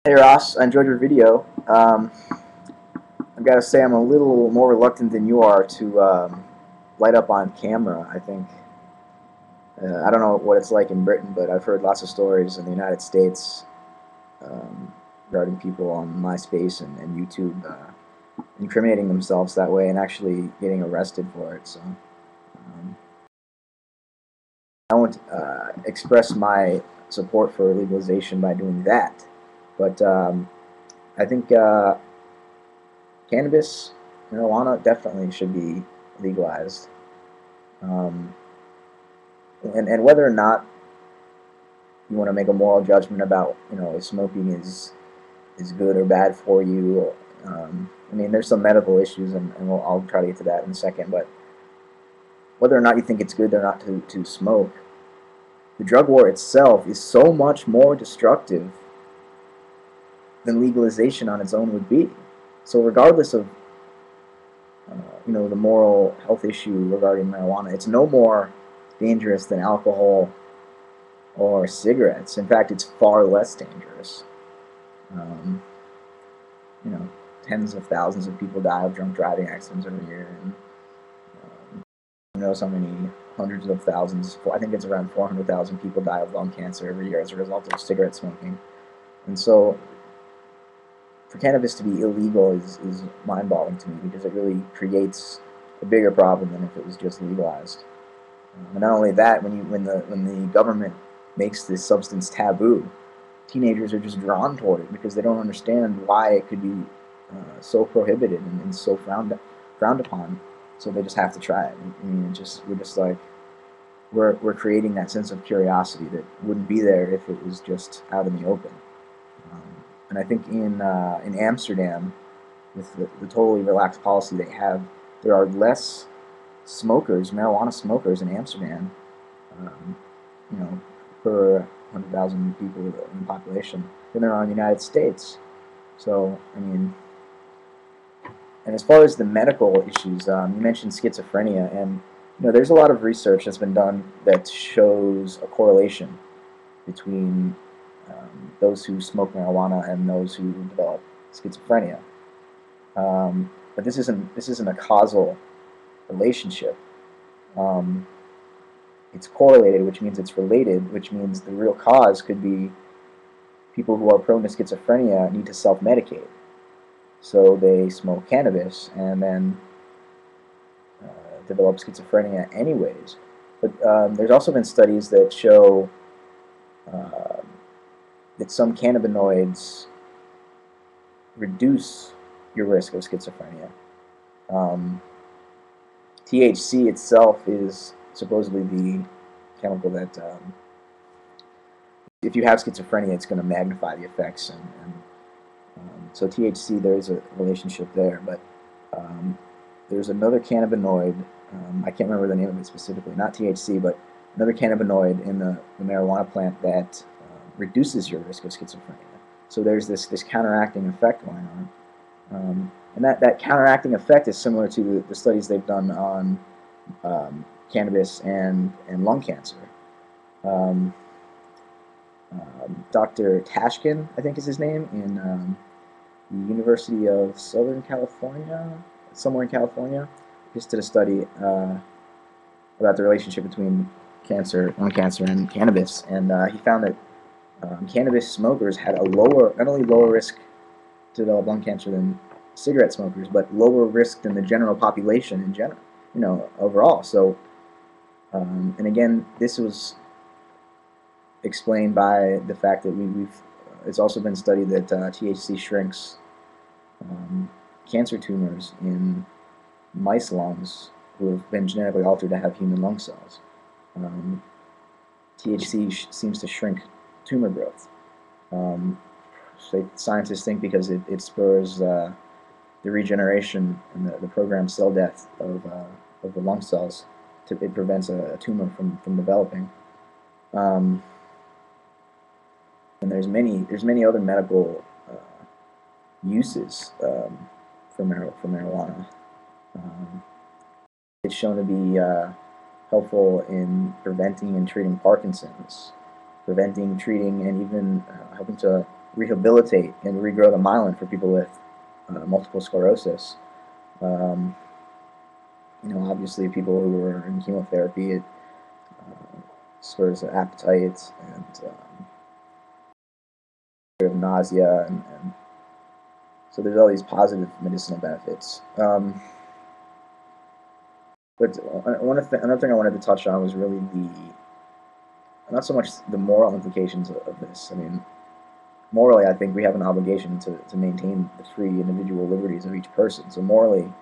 Hey Ross, I enjoyed your video. I've got to say I'm a little more reluctant than you are to light up on camera. I think I don't know what it's like in Britain, but I've heard lots of stories in the United States um, regarding people on MySpace and YouTube incriminating themselves that way and actually getting arrested for it. So I won't express my support for legalization by doing that, but I think cannabis, marijuana definitely should be legalized. Um, and whether or not you want to make a moral judgment about, if smoking is good or bad for you. I mean, there's some medical issues, and I'll try to get to that in a second. But whether or not you think it's good or not to smoke, the drug war itself is so much more destructive than legalization on its own would be. So regardless of the moral health issue regarding marijuana, it's no more dangerous than alcohol or cigarettes. In fact, it's far less dangerous. Um, you know, Tens of thousands of people die of drunk driving accidents every year, and who knows how many hundreds of thousands. I think it's around 400,000 people die of lung cancer every year as a result of cigarette smoking. And so, for cannabis to be illegal is mind-boggling to me, because it really creates a bigger problem than if it was just legalized. And not only that, when the government makes this substance taboo, teenagers are just drawn toward it because they don't understand why it could be so prohibited and so frowned upon. So they just have to try it. I mean, we're creating that sense of curiosity that wouldn't be there if it was just out in the open. And I think in Amsterdam, with the totally relaxed policy they have, there are less marijuana smokers in Amsterdam, um, you know, per 100,000 people in the population than there are in the United States. So, I mean, and as far as the medical issues, you mentioned schizophrenia, and there's a lot of research that's been done that shows a correlation between those who smoke marijuana and those who develop schizophrenia. But this isn't a causal relationship. Um, it's correlated, which means it's related, which means the real cause could be people who are prone to schizophrenia need to self-medicate. So they smoke cannabis and then develop schizophrenia anyways. But there's also been studies that show uh, that some cannabinoids reduce your risk of schizophrenia. Um, THC itself is supposedly the chemical that, if you have schizophrenia, it's going to magnify the effects. So THC, there is a relationship there. But there's another cannabinoid, I can't remember the name of it specifically, not THC, but another cannabinoid in the marijuana plant that reduces your risk of schizophrenia. So there's this counteracting effect going on. And that counteracting effect is similar to the studies they've done on cannabis and lung cancer. Dr. Tashkin, I think is his name, in the University of Southern California, somewhere in California, just did a study about the relationship between lung cancer, and cannabis, and he found that cannabis smokers had not only lower risk to develop lung cancer than cigarette smokers, but lower risk than the general population in general, overall. So, and again, this was explained by the fact that it's also been studied that THC shrinks cancer tumors in mice lungs who have been genetically altered to have human lung cells. THC seems to shrink tumor growth. Scientists think because it spurs the regeneration and the programmed cell death of the lung cells. It prevents a tumor from developing. And there's many other medical uses for marijuana. It's shown to be helpful in preventing and treating Parkinson's, treating, and even helping to rehabilitate and regrow the myelin for people with multiple sclerosis. Um, obviously, people who are in chemotherapy, it spurs appetite and nausea, and so there's all these positive medicinal benefits. But another thing I wanted to touch on was really not so much the moral implications of this. I mean, morally, I think we have an obligation to maintain the free individual liberties of each person. So morally,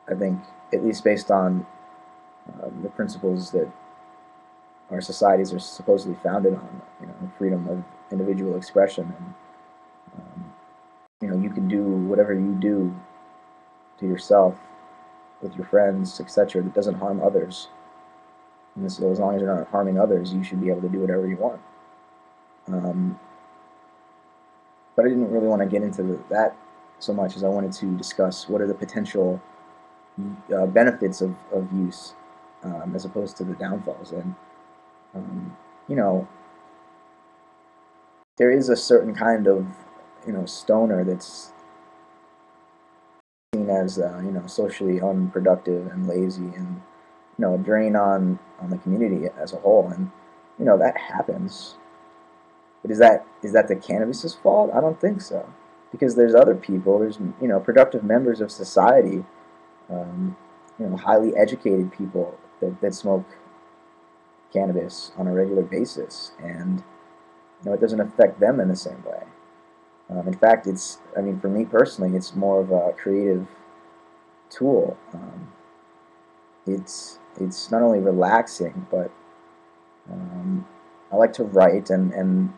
I think, at least based on the principles that our societies are supposedly founded on, freedom of individual expression, and you can do whatever you do to yourself, with your friends, etc., that doesn't harm others. And so as long as you're not harming others, you should be able to do whatever you want. But I didn't really want to get into that so much as I wanted to discuss what are the potential benefits of use as opposed to the downfalls. And, you know, there is a certain kind of, stoner that's seen as, socially unproductive and lazy, and, a drain on the community as a whole. And, that happens. But is that the cannabis's fault? I don't think so, because there's other people. There's productive members of society, highly educated people that smoke cannabis on a regular basis, and it doesn't affect them in the same way. In fact, for me personally, it's more of a creative tool. It's not only relaxing, but I like to write, and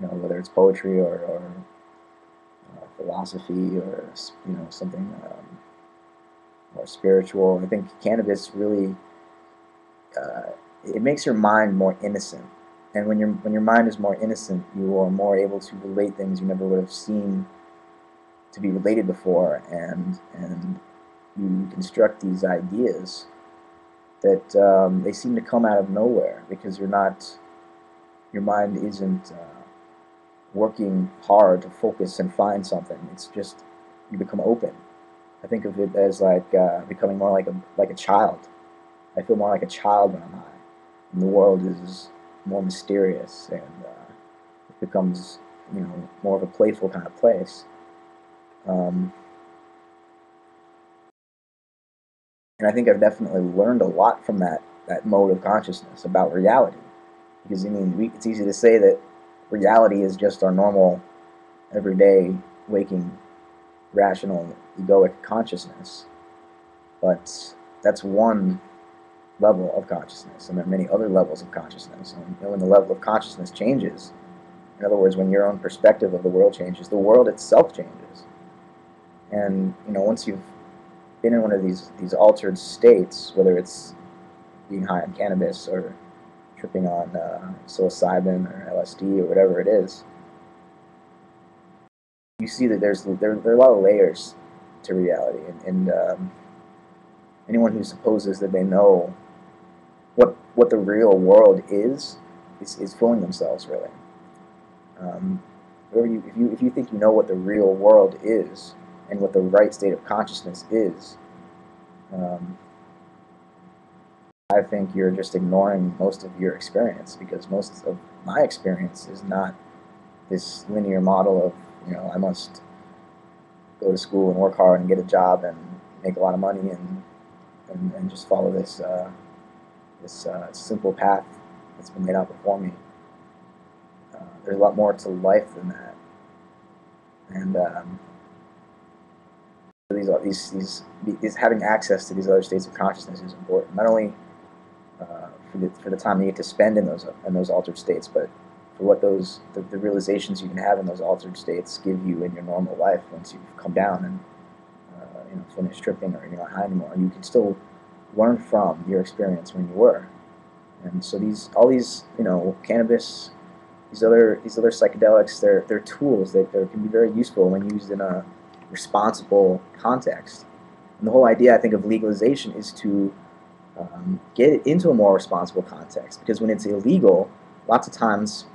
whether it's poetry or philosophy, or something more spiritual. I think cannabis really it makes your mind more innocent, and when your mind is more innocent, you are more able to relate things you never would have seen to be related before, and you construct these ideas that they seem to come out of nowhere, because your mind isn't working hard to focus and find something. It's just you become open. I think of it as like becoming more like a child. I feel more like a child when I'm high, and the world is more mysterious, and it becomes more of a playful kind of place. And I think I've definitely learned a lot from that mode of consciousness about reality, because it's easy to say that reality is just our normal, everyday, waking, rational, egoic consciousness, but that's one level of consciousness, and there are many other levels of consciousness. And when the level of consciousness changes, in other words, when your own perspective of the world changes, the world itself changes. And once you've been in one of these altered states, whether it's being high on cannabis or tripping on psilocybin or LSD or whatever it is, you see that there are a lot of layers to reality, and anyone who supposes that they know what the real world is fooling themselves, really. If you think you know what the real world is and what the right state of consciousness is, I think you're just ignoring most of your experience, because most of my experience is not this linear model of, I must go to school and work hard and get a job and make a lot of money and just follow this simple path that's been laid out before me. There's a lot more to life than that, and these having access to these other states of consciousness is important. Not only for the time you get to spend in those altered states, but for what the realizations you can have in those altered states give you in your normal life once you've come down and finish tripping, or you're not high anymore. You can still learn from your experience when you were. And so all these cannabis, these other psychedelics, they're tools that can be very useful when used in a responsible context. And the whole idea, I think, of legalization is to get it into a more responsible context, because when it's illegal, lots of times